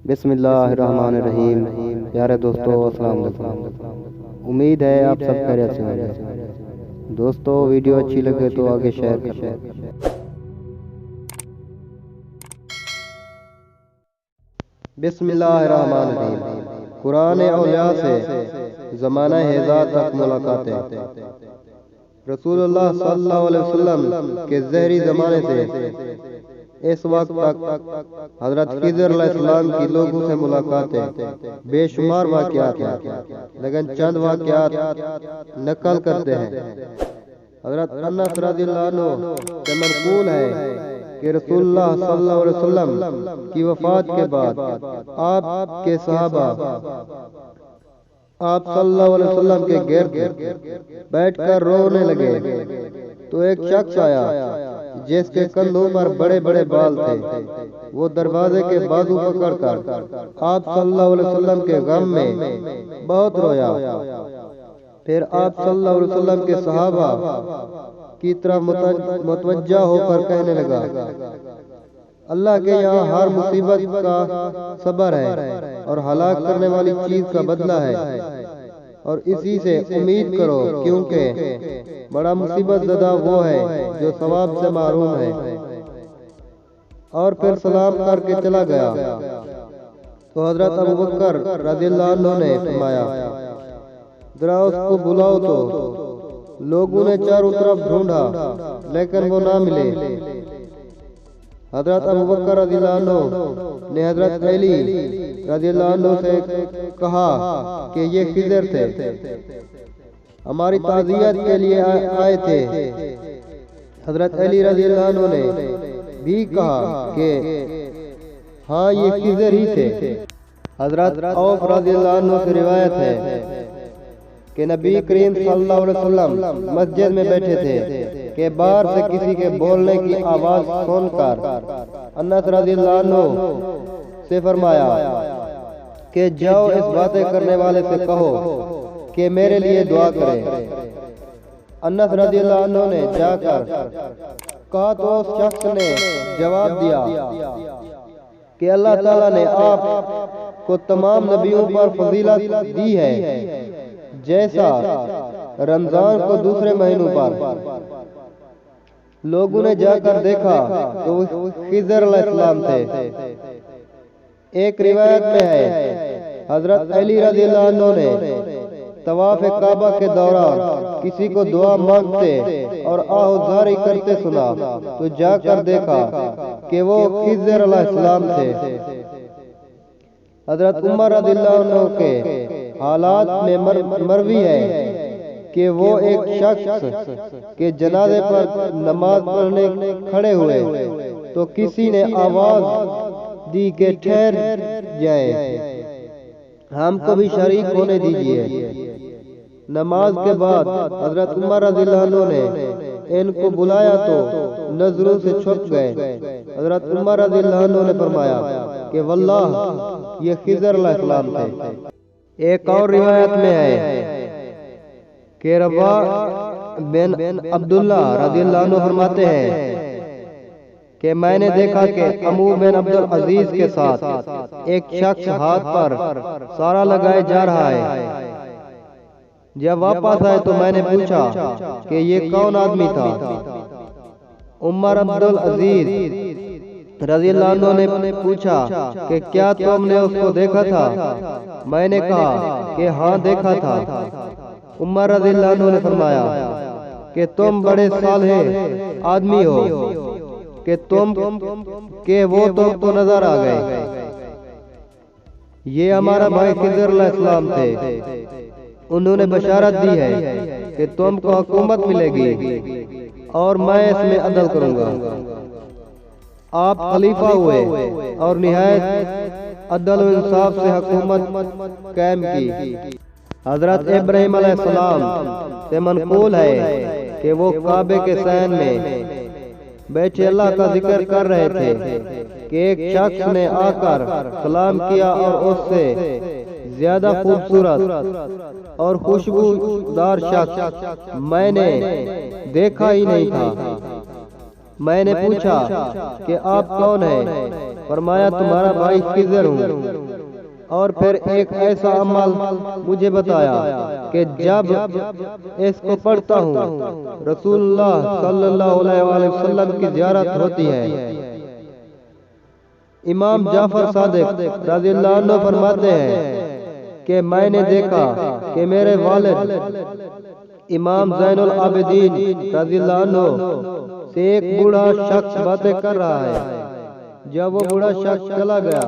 बिस्मिल्लाहिर्रहमानिर्रहीम। प्यारे दोस्तों, अस्सलाम वालेकुम। उम्मीद है आप सब खैरियत से होंगे। दोस्तों, वीडियो अच्छी लगे तो आगे शेयर करें। बिस्मिल्लाहिर्रहमानिर्रहीम। कुरान औलिया से ज़माना हिज़ा तक मुलाकातें। रसूलुल्लाह सल्लल्लाहु अलैहि वसल्लम के ज़हरी ज़माने से इस वक्त तक हज़रत खिज़र अलैहिस्सलाम की लोगों से मुलाकातें बेशुमार वाक़यात हैं, लेकिन चंद वाक़यात नकल करते हैं। हज़रत अनस रज़ियल्लाहु अन्हु से मनक़ूल है कि रसूलुल्लाह सल्लल्लाहु अलैहि वसल्लम की वफ़ात के बाद आपके सहाबा आप सल्लल्लाहु अलैहि वसल्लम के गिर्द बैठकर रोने लगे, तो एक शख्स आया जिसके कंधों पर बड़े बड़े बाल थे। वो दरवाजे के बाजू पकड़कर आप सल्लल्लाहु अलैहि वसल्लम के गम में बहुत रोया। फिर आप सल्लल्लाहु अलैहि वसल्लम के सहाबा की तरफ मुतवज्जा होकर कहने लगा, अल्लाह के यहाँ हर मुसीबत का सब्र है और हलाक करने वाली चीज का बदला है, और इसी से उम्मीद करो, क्योंकि बड़ा मुसीबत ज़दा वो है जो सवाब से महरूम है। और फिर सलाम करके चला गया। तो हजरत अबू बकर रज़ियल्लाहु अन्हु ने फरमाया, जरा उसको बुलाओ। तो लोगों ने चारों तरफ ढूंढा, लेकिन वो ना मिले। हजरत अबू बकर रज़ियल्लाहु अन्हु ने हजरत अली रज़ियल्लाहु अन्हु से कहा कि ये खिज़र थे, हमारी ताज़ियत के लिए आए थे। हजरत अली रज़ियल्लाहु अन्हु ने भी कहा कि हाँ, ये खिज़र ही थे। हजरत औफ रज़ियल्लाहु अन्हु से रिवायत है कि नबी करीम सल्लल्लाहु अलैहि वसल्लम मस्जिद में बैठे थे कि बाहर से किसी के बोलने की आवाज सुनकर अनस रज़ियल्लाहु अन्हु से फरमाया कि जाओ इस बातें करने वाले से कहो कि मेरे लिए दुआ करे। अनस रज़ियल्लाहु अन्हु ने जाकर कहा तो उस शख्स ने जवाब दिया कि अल्लाह ताला ने आप को तमाम नबियों पर फजीलत दी है, जैसा रमजान को दूसरे महीनों पर। लोगों ने जाकर देखा तो वो खिज़र अलैहिस्सलाम थे। एक रिवायत में है हजरत अली रज़ियल्लाहु अन्हु ने तवाफ काबा के दौरान किसी को दुआ मांगते और आहुजारी करते सुना, तो जाकर देखा कि वो खिज़र अलैहिस्सलाम थे। हजरत उमर रज़ियल्लाहु अन्हु के हालात में मरवी है कि वो एक शख्स के जनाजे पर नमाज पढ़ने खड़े हुए, तो किसी ने आवाज दी कि ठहर जाए, हमको भी शरीक होने दीजिए। नमाज के बाद हजरत उमर रज़ियल्लाहु अन्हु ने इनको बुलाया तो नजरों से छुप गए। हजरत उमर रज़ियल्लाहु अन्हु ने फरमाया कि वल्लाह ये खिज़र अलैहिस्सलाम थे। एक और रिवायत में है कि रवा बिन अब्दुल्ला रज़ियल्लाहु अन्हु फरमाते हैं कि मैंने देखा कि अमू बिन अब्दुल अजीज के साथ एक शख्स हाथ पर सारा लगाए जा रहा है। जब वापस आए तो मैंने पूछा कि ये कौन आदमी था। उमर अब्दुल अजीज रज़ियल्लाहु अन्हु ने पूछा कि क्या तुमने उसको देखा था? मैंने कहा कि हाँ, देखा था। उमर रज़ियल्लाहु अन्हु ने फरमाया कि तुम बड़े सालेह आदमी हो कि वो तो नजर आ गए। ये हमारा भाई खिज़र अलैहिस्सलाम थे। उन्होंने बशारत दी है कि तुमको हुकूमत मिलेगी और मैं इसमें अदल करूंगा। आप खलीफा हुए और निहायत अदल व इंसाफ से हुकूमत कायम की। हजरत इब्राहीम अलैहिस्सलाम से मनक़ूल है कि वो काबे के सहन में बैठे अल्लाह का जिक्र कर रहे थे कि एक शख्स ने आकर सलाम किया और उससे ज्यादा खूबसूरत और खुशबूदार शख्स मैंने देखा ही नहीं था। मैंने पूछा कि आप कौन हैं? फरमाया तुम्हारा भाई खिज़र हूँ। और फिर एक ऐसा अमल मुझे बताया कि जब इसको पढ़ता हूँ रसूलुल्लाह सल्लल्लाहु अलैहि वसल्लम की ज़ियारत होती है। इमाम जाफर सादिक रज़ियल्लाहु अन्हु फरमाते हैं कि मैंने देखा कि मेरे वालिद इमाम ज़ैनुल आबिदीन रज़ियल्लाहु अन्हु से एक बूढ़ा शख्स बातें कर रहा है। जब वो बूढ़ा शख्स चला गया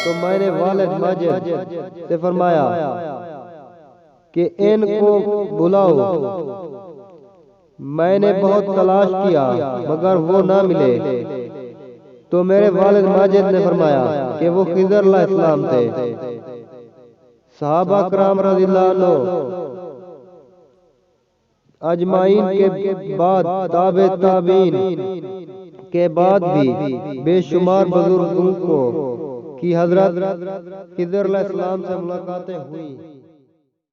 तो मैंने वालिद माजिद से फरमाया कि इनको बुलाओ। मैंने बहुत तलाश किया मगर वो ना मिले। तो मेरे वालिद माजिद ने फरमाया कि वो खिज़र अलैहिस्सलाम थे। सहाबा कराम रज़ियल्लाहु अन्हु अजमाइन के बाद ताबे ताबीन के बाद भी बेशुमार बुजुर्गों को की हजरत खिज़र अलैहिस्सलाम से मुलाकातें हुई।